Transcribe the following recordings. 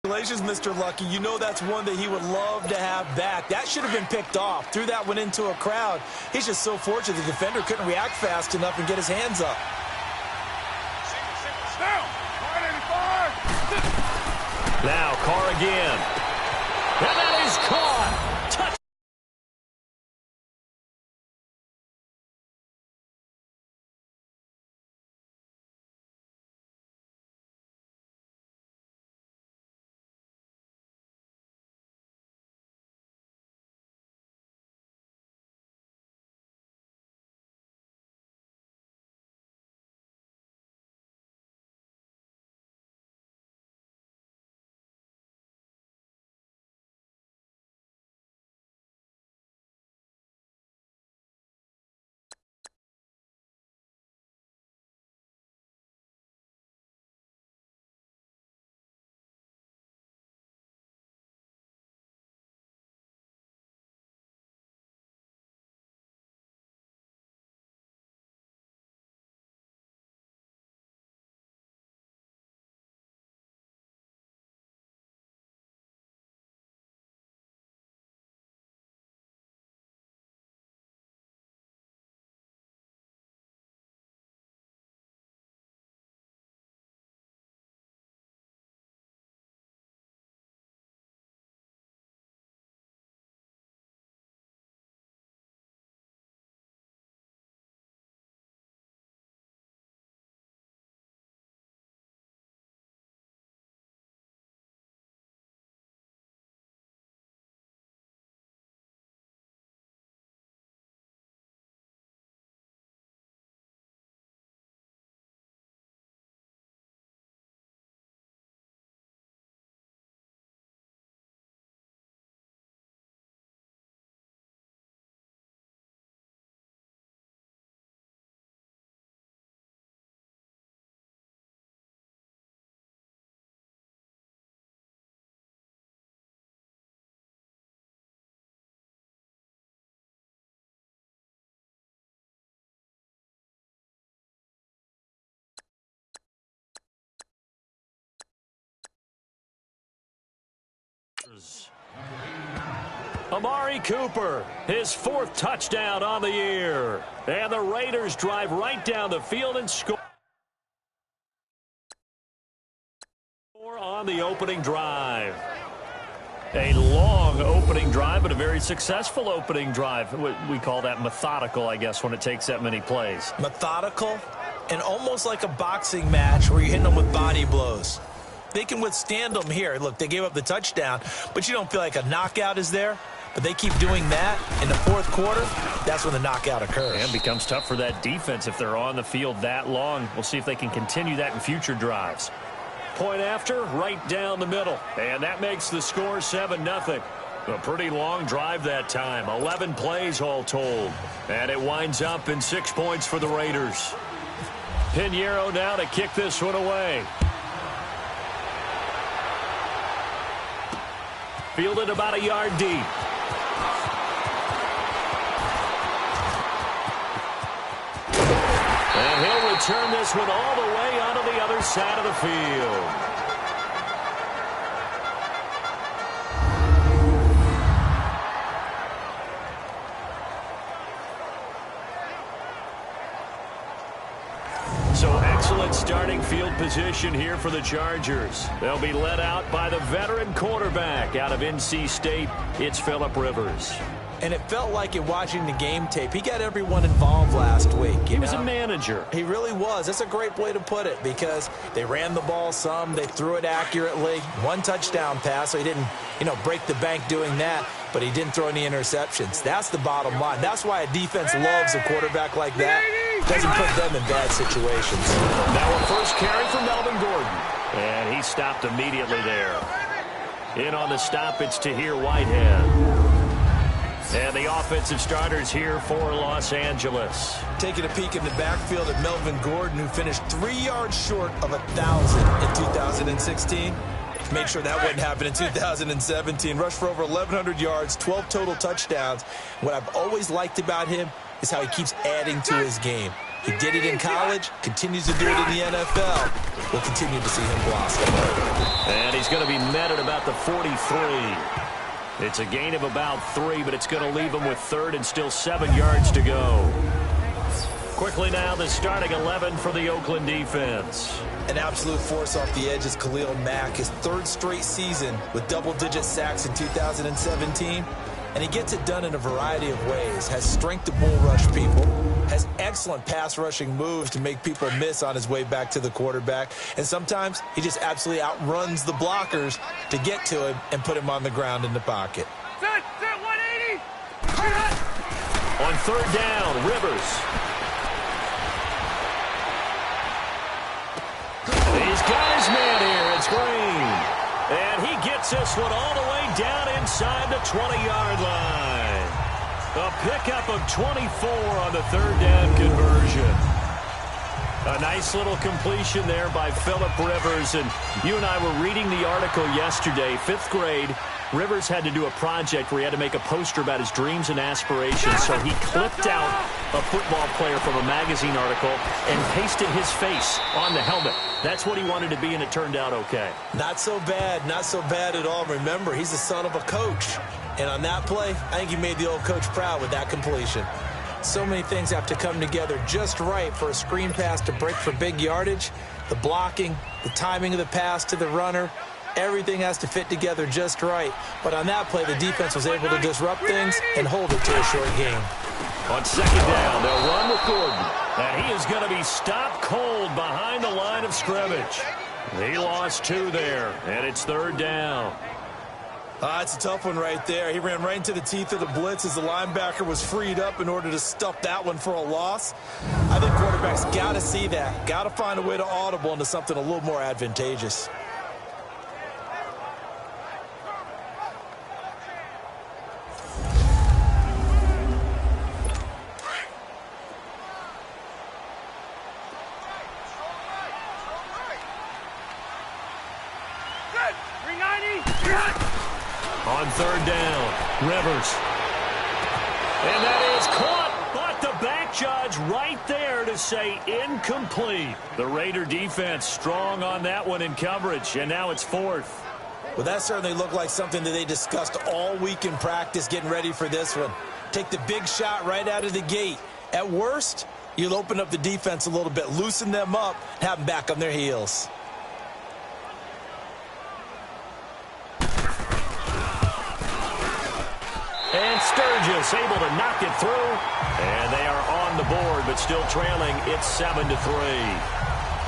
Congratulations, Mr. Lucky. You know that's one that he would love to have back. That should have been picked off. Threw that one into a crowd. He's just so fortunate the defender couldn't react fast enough and get his hands up. Now Carr again. And that is caught. Touch. Amari Cooper, his 4th touchdown on the year. And the Raiders drive right down the field and score on the opening drive. A long opening drive, but a very successful opening drive. We call that methodical, I guess, when it takes that many plays. Methodical and almost like a boxing match where you're hitting them with body blows. They can withstand them here. Look, they gave up the touchdown, but you don't feel like a knockout is there. But they keep doing that in the 4th quarter. That's when the knockout occurs. And becomes tough for that defense if they're on the field that long. We'll see if they can continue that in future drives. Point after, right down the middle. And that makes the score 7-0. A pretty long drive that time. 11 plays all told. And it winds up in 6 points for the Raiders. Pinheiro now to kick this one away. Fielded about a yard deep. And he'll return this one all the way onto the other side of the field. So excellent starting field position here for the Chargers. They'll be led out by the veteran quarterback out of NC State. It's Phillip Rivers. And it felt like it watching the game tape. He got everyone involved last week. He was a manager. He really was. That's a great way to put it because they ran the ball some. They threw it accurately. 1 touchdown pass, so he didn't, break the bank doing that, but he didn't throw any interceptions. That's the bottom line. That's why a defense loves a quarterback like that. Doesn't put them in bad situations. Now a first carry for Melvin Gordon. And he stopped immediately there. In on the stop, it's Tahir Whitehead. And the offensive starters here for Los Angeles. Taking a peek in the backfield at Melvin Gordon, who finished 3 yards short of 1,000 in 2016. Made sure that wouldn't happen in 2017. Rushed for over 1,100 yards, 12 total touchdowns. What I've always liked about him is how he keeps adding to his game. He did it in college, continues to do it in the NFL. We'll continue to see him blossom. And he's going to be met at about the 43. It's a gain of about 3, but it's going to leave him with third and still 7 yards to go. Quickly now, the starting 11 for the Oakland defense. An absolute force off the edge is Khalil Mack, his third straight season with double-digit sacks in 2017. And he gets it done in a variety of ways. Has strength to bull rush people. Has excellent pass rushing moves to make people miss on his way back to the quarterback. And sometimes he just absolutely outruns the blockers to get to him and put him on the ground in the pocket. Set 180. On third down, Rivers. He's got his man here. It's Green. And he gets this one all the way down inside the 20-yard line. A pickup of 24 on the third down conversion. A nice little completion there by Phillip Rivers. And you and I were reading the article yesterday, 5th grade. Rivers had to do a project where he had to make a poster about his dreams and aspirations. So he clipped out a football player from a magazine article and pasted his face on the helmet. That's what he wanted to be, and it turned out okay. Not so bad. Not so bad at all. Remember, he's the son of a coach. And on that play, I think he made the old coach proud with that completion. So many things have to come together just right for a screen pass to break for big yardage. The blocking, the timing of the pass to the runner, everything has to fit together just right. But on that play, the defense was able to disrupt things and hold it to a short game. On second down, they'll run with Gordon. And he is going to be stopped cold behind the line of scrimmage. He lost 2 there, and it's third down. It's a tough one right there. He ran right into the teeth of the blitz as the linebacker was freed up in order to stuff that one for a loss. I think quarterbacks got to see that. Got to find a way to audible into something a little more advantageous. On third down, Rivers. And that is caught, but the back judge right there to say incomplete. The Raider defense strong on that one in coverage, and now it's 4th. Well, that certainly looked like something that they discussed all week in practice getting ready for this one. Take the big shot right out of the gate. At worst, you'll open up the defense a little bit, loosen them up, have them back on their heels. And Sturgis able to knock it through. And they are on the board, but still trailing. It's 7-3.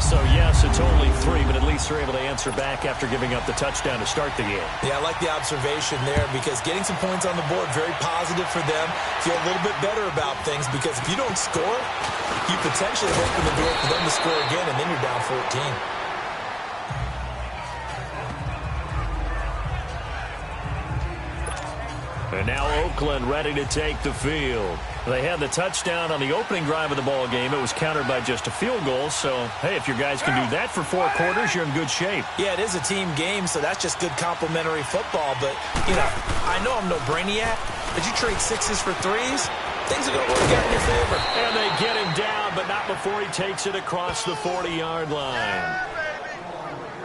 So, yes, it's only 3, but at least they're able to answer back after giving up the touchdown to start the game. Yeah, I like the observation there because getting some points on the board, very positive for them. Feel a little bit better about things because if you don't score, you potentially open the door for them to score again, and then you're down 14. And now Oakland ready to take the field. They had the touchdown on the opening drive of the ball game. It was countered by just a field goal. So, hey, if your guys can do that for 4 quarters, you're in good shape. Yeah, it is a team game, so that's just good complimentary football. But, you know, I know I'm no brainiac, but you trade 6s for 3s, things are going to work out in your favor. And they get him down, but not before he takes it across the 40-yard line.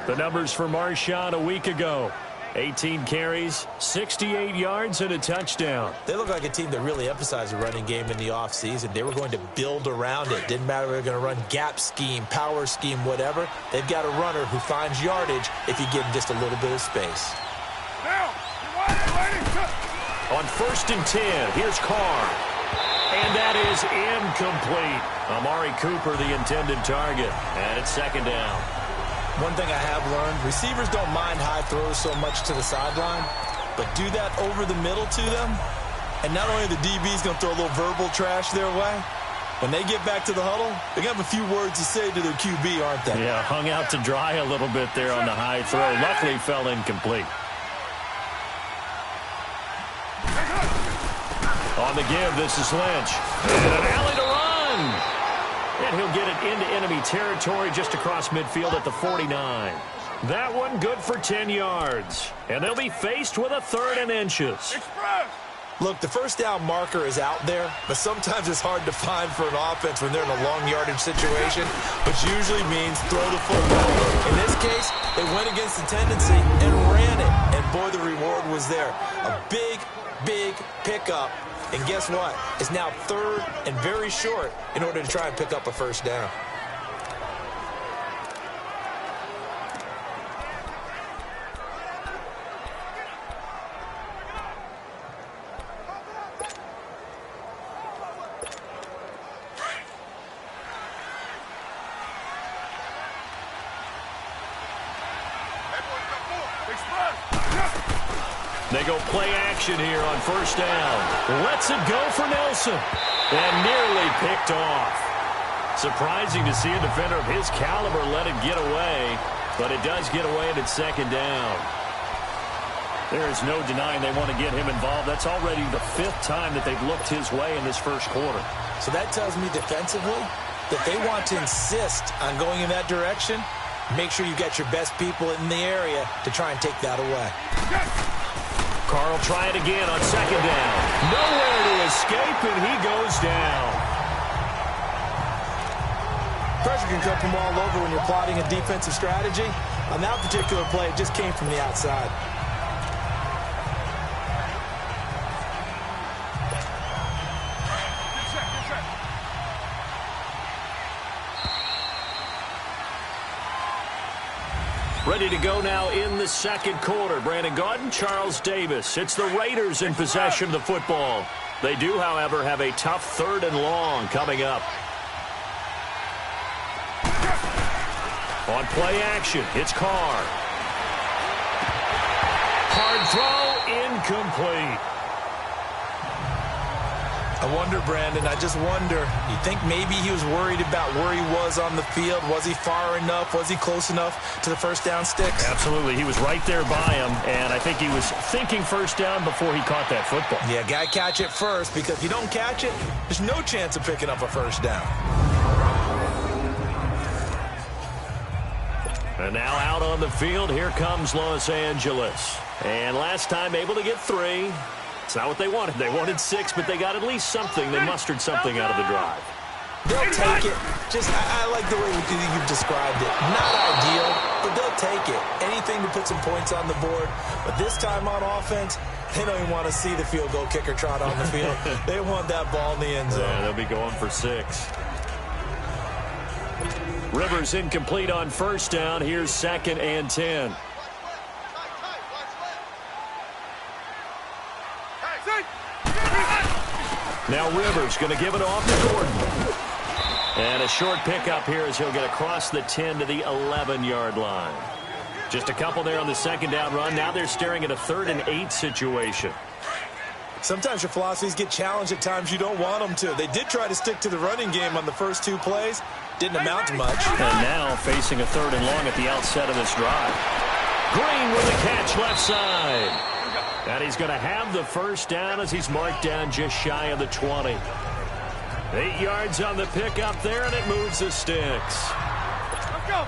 The numbers for Marshawn a week ago. 18 carries, 68 yards, and a touchdown. They look like a team that really emphasized the running game in the offseason. They were going to build around it. Didn't matter if they were going to run gap scheme, power scheme, whatever. They've got a runner who finds yardage if you give him just a little bit of space. On 1st and 10, here's Carr. And that is incomplete. Amari Cooper, the intended target. And it's 2nd down. One thing I have learned, receivers don't mind high throws so much to the sideline, but do that over the middle to them, and not only the DB's going to throw a little verbal trash their way, when they get back to the huddle, they're going to have a few words to say to their QB, aren't they? Yeah, hung out to dry a little bit there on the high throw. Luckily, fell incomplete. On the give, this is Lynch. And an alley to run. And he'll get it into enemy territory just across midfield at the 49. That one good for 10 yards. And they'll be faced with a 3rd and inches. Look, the first down marker is out there, but sometimes it's hard to find for an offense when they're in a long yardage situation, which usually means throw the football. In this case, they went against the tendency and ran it, and boy, the reward was there. A big, big pickup, and guess what? It's now third and very short in order to try and pick up a first down. They go play action here on first down. Lets it go for Nelson. And nearly picked off. Surprising to see a defender of his caliber let it get away, but it does get away and it's second down. There is no denying they want to get him involved. That's already the 5th time that they've looked his way in this first quarter. So that tells me defensively that they want to insist on going in that direction. Make sure you get your best people in the area to try and take that away. Carr will try it again on second down. Nowhere to escape, and he goes down. Pressure can come from all over when you're plotting a defensive strategy. On that particular play, it just came from the outside. Ready to go now in the second quarter. Brandon Gaudin, Charles Davis. It's the Raiders in possession of the football. They do, however, have a tough 3rd and long coming up. On play action, it's Carr. Hard throw, incomplete. I wonder, Brandon, I just wonder, you think maybe he was worried about where he was on the field? Was he far enough? Was he close enough to the first down sticks? Absolutely. He was right there by him, and I think he was thinking first down before he caught that football. Yeah, got to catch it first, because if you don't catch it, there's no chance of picking up a first down. And now out on the field, here comes Los Angeles. And last time able to get 3. It's not what they wanted. They wanted 6, but they got at least something. They mustered something out of the drive. They'll take it. I like the way you've described it. Not ideal, but they'll take it. Anything to put some points on the board. But this time on offense, they don't even want to see the field goal kicker trot on the field. They want that ball in the end zone. Yeah, they'll be going for 6. Rivers incomplete on first down. Here's 2nd and 10. Now Rivers going to give it off to Gordon. And a short pickup here as he'll get across the 10 to the 11-yard line. Just a couple there on the second down run. Now they're staring at a 3rd and 8 situation. Sometimes your philosophies get challenged at times you don't want them to. They did try to stick to the running game on the first 2 plays. Didn't amount to much. And now facing a 3rd and long at the outset of this drive. Green with a catch left side. And he's going to have the first down as he's marked down just shy of the 20. 8 yards on the pickup there, and it moves the sticks. Let's go.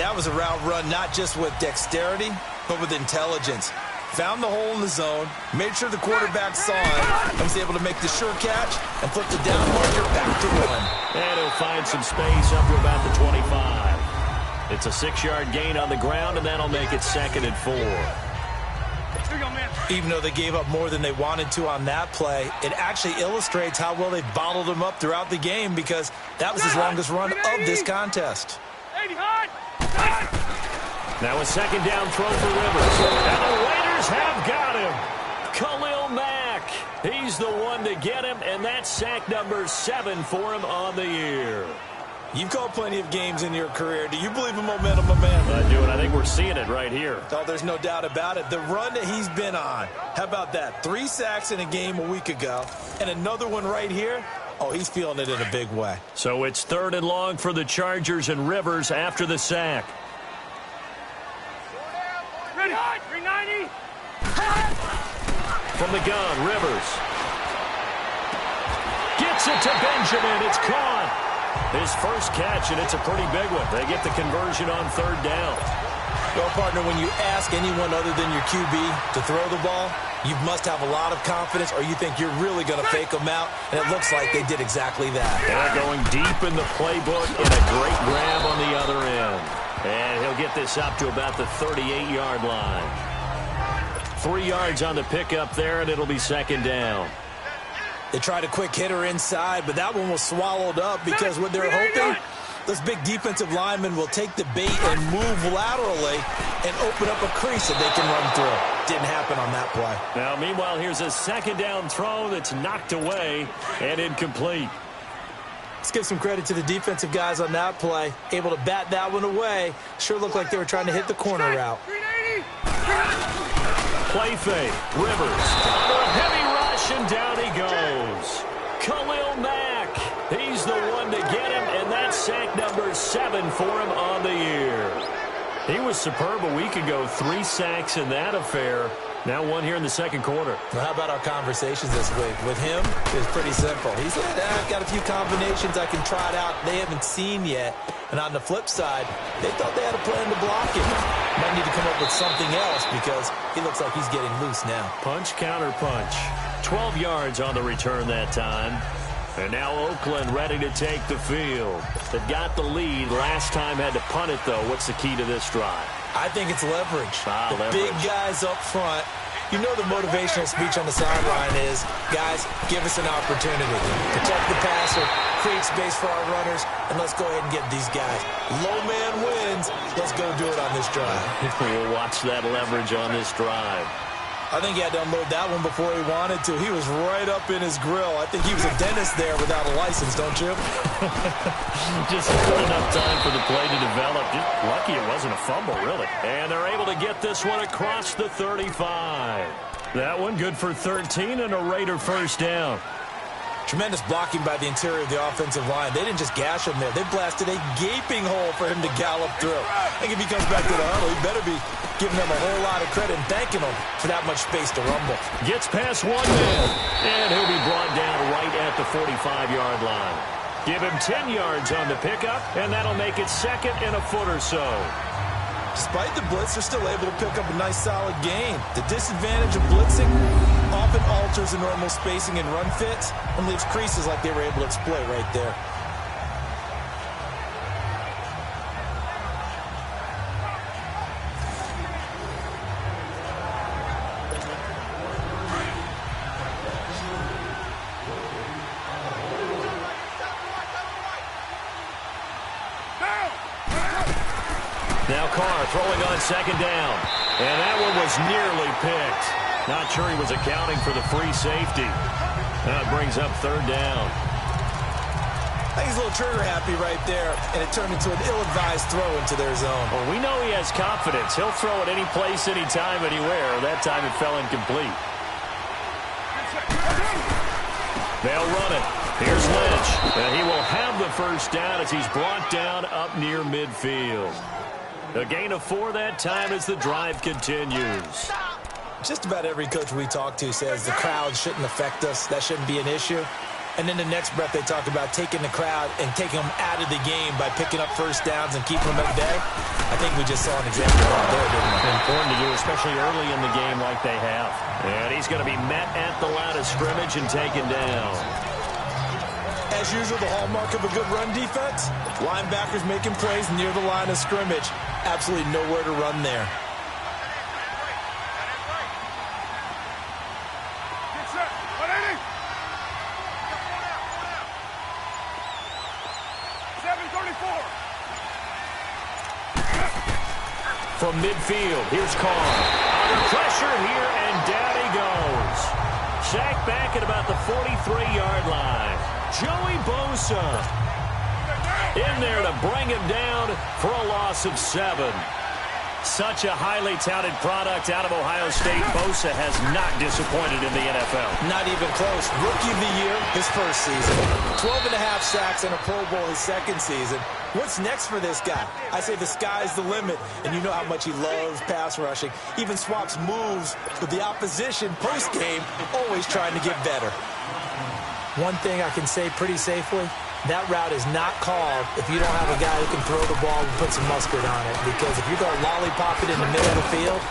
That was a route run not just with dexterity, but with intelligence. Found the hole in the zone, made sure the quarterback saw it, and was able to make the sure catch and flip the down marker back to 1. And he'll find some space up to about the 25. It's a 6-yard gain on the ground, and that'll make it 2nd and 4. Even though they gave up more than they wanted to on that play, it actually illustrates how well they bottled him up throughout the game, because that was his longest run of this contest. Now a second down throw for Rivers. And the Raiders have got him. Khalil Mack. He's the one to get him, and that's sack number 7 for him on the year. You've called plenty of games in your career. Do you believe in momentum, my man? I do, and I think we're seeing it right here. Oh, there's no doubt about it. The run that he's been on. How about that? 3 sacks in a game a week ago, and another one right here. Oh, he's feeling it in a big way. So it's 3rd and long for the Chargers, and Rivers after the sack. Ready. 390. From the gun, Rivers. Gets it to Benjamin. It's caught. His first catch, and it's a pretty big one. They get the conversion on 3rd down. Well, partner, when you ask anyone other than your QB to throw the ball, you must have a lot of confidence or you think you're really going to fake them out, and it looks like they did exactly that. They're going deep in the playbook and a great grab on the other end. And he'll get this up to about the 38-yard line. 3 yards on the pickup there, and it'll be second down. They tried a quick hitter inside, but that one was swallowed up because what they're hoping, those big defensive linemen will take the bait and move laterally and open up a crease that they can run through. Didn't happen on that play. Now, meanwhile, here's a second down throw that's knocked away and incomplete. Let's give some credit to the defensive guys on that play. Able to bat that one away. Sure looked like they were trying to hit the corner route. Play fake. Rivers. A heavy rush, and down he goes. Khalil Mack. He's the one to get him, and that's sack number 7 for him on the year. He was superb a week ago. 3 sacks in that affair. Now 1 here in the second quarter. Well, how about our conversations this week? With him, it's pretty simple. He said, I've got a few combinations I can try it out they haven't seen yet. And on the flip side, they thought they had a plan to block him. Might need to come up with something else because he looks like he's getting loose now. Punch, counter punch. 12 yards on the return that time. And now Oakland ready to take the field. They've got the lead. Last time had to punt it, though. What's the key to this drive? I think it's leverage. The Leverage. big guys up front. You know the motivational speech on the sideline is, guys, give us an opportunity. Protect the passer, create space for our runners, and let's go ahead and get these guys. Low man wins. Let's go do it on this drive. We'll watch that leverage on this drive. I think he had to unload that one before he wanted to. He was right up in his grill. I think he was a dentist there without a license, don't you? Just good enough time for the play to develop. Just lucky it wasn't a fumble, really. And they're able to get this one across the 35. That one good for 13 and a Raider first down. Tremendous blocking by the interior of the offensive line. They didn't just gash him there. They blasted a gaping hole for him to gallop through. I think if he comes back to the huddle, he better be giving them a whole lot of credit and thanking them for that much space to rumble. Gets past 1 man, and he'll be brought down right at the 45-yard line. Give him 10 yards on the pickup, and that'll make it second and a foot or so. Despite the blitz, they're still able to pick up a nice solid gain. The disadvantage of blitzing often alters the normal spacing and run fits and leaves creases like they were able to exploit right there. Now Carr throwing on second down. And that one was nearly picked. Not sure he was accounting for the free safety. That brings up third down. I think he's a little trigger happy right there, and it turned into an ill-advised throw into their zone. Well, we know he has confidence. He'll throw it any place, anytime, anywhere. That time it fell incomplete. They'll run it. Here's Lynch. And he will have the first down as he's brought down up near midfield. A gain of 4 that time as the drive continues. Just about every coach we talk to says the crowd shouldn't affect us. That shouldn't be an issue. And then the next breath they talk about taking the crowd and taking them out of the game by picking up first downs and keeping them at bay. I think we just saw an example of that there, didn't we? Important to do, especially early in the game like they have. And he's going to be met at the line of scrimmage and taken down. As usual, the hallmark of a good run defense, linebackers making plays near the line of scrimmage. Absolutely nowhere to run there. From midfield, here's Carr. Under pressure here, and down he goes. Sacked back at about the 43-yard line. Joey Bosa in there to bring him down for a loss of 7. Such a highly touted product out of Ohio State. Bosa has not disappointed in the NFL. Not even close. Rookie of the year, his first season. 12.5 sacks and a Pro Bowl his second season. What's next for this guy? I say the sky's the limit, and you know how much he loves pass rushing. Even swaps moves with the opposition post-game, always trying to get better. One thing I can say pretty safely, that route is not called if you don't have a guy who can throw the ball and put some mustard on it. Because if you're going to lollipop it in the middle of the field,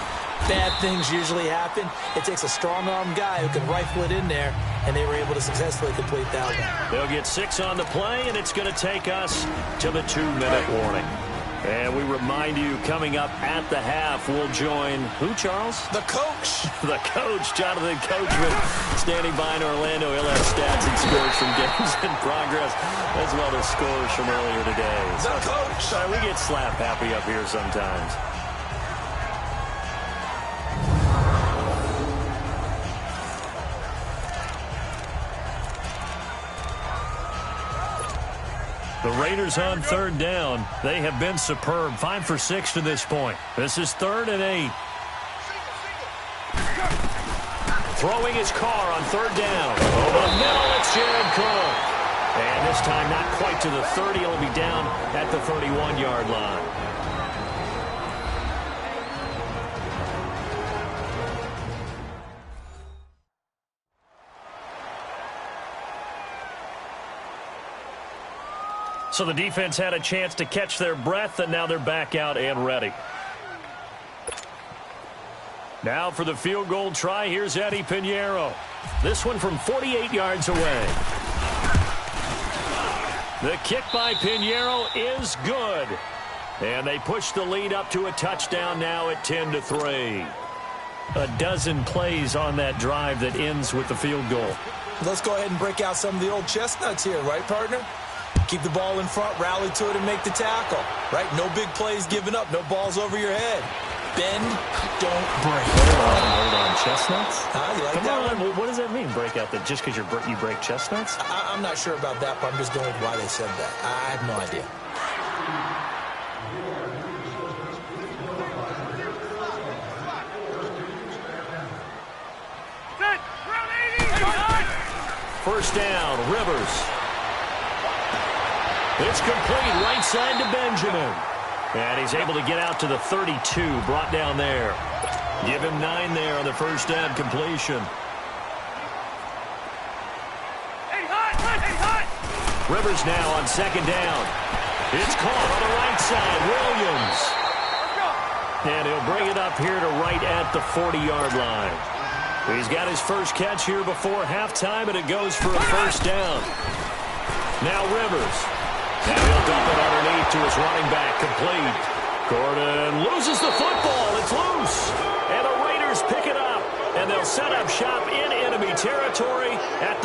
bad things usually happen. It takes a strong-arm guy who can rifle it in there, and they were able to successfully complete that one. They'll get 6 on the play, and it's going to take us to the 2-minute warning. And we remind you, coming up at the half, we'll join who, Charles? The coach. The coach, Jonathan Coachman, standing by in Orlando. He'll have stats and scores from games in progress, as well as scores from earlier today. The coach. We get slap happy up here sometimes. The Raiders on 3rd down. They have been superb. 5 for 6 to this point. This is 3rd and 8. Throwing his car on 3rd down. Over the middle, it's Jared Cook. And this time not quite to the 30. He'll be down at the 31-yard line. So the defense had a chance to catch their breath, and now they're back out and ready. Now for the field goal try, here's Eddie Pinheiro. This one from 48 yards away. The kick by Pinheiro is good. And they push the lead up to a touchdown now at 10-3. A dozen plays on that drive that ends with the field goal. Let's go ahead and break out some of the old chestnuts here, right, partner? Keep the ball in front, rally to it, and make the tackle. Right? No big plays given up. No balls over your head. Bend, don't break. Hold on. Chestnuts? You like Come that on. one? What does that mean, break out? That just because you break chestnuts? I'm not sure about that, but I'm just going with why they said that. I have no idea. First down, Rivers. It's complete, right side to Benjamin. And he's able to get out to the 32, brought down there. Give him 9 there on the first down completion. Rivers now on 2nd down. It's caught on the right side, Williams. And he'll bring it up here to right at the 40-yard line. He's got his first catch here before halftime, and it goes for a first down. Now Rivers. Now he'll dump it underneath to his running back, complete. Gordon loses the football. It's loose. And the Raiders pick it up. And they'll set up shop in enemy territory at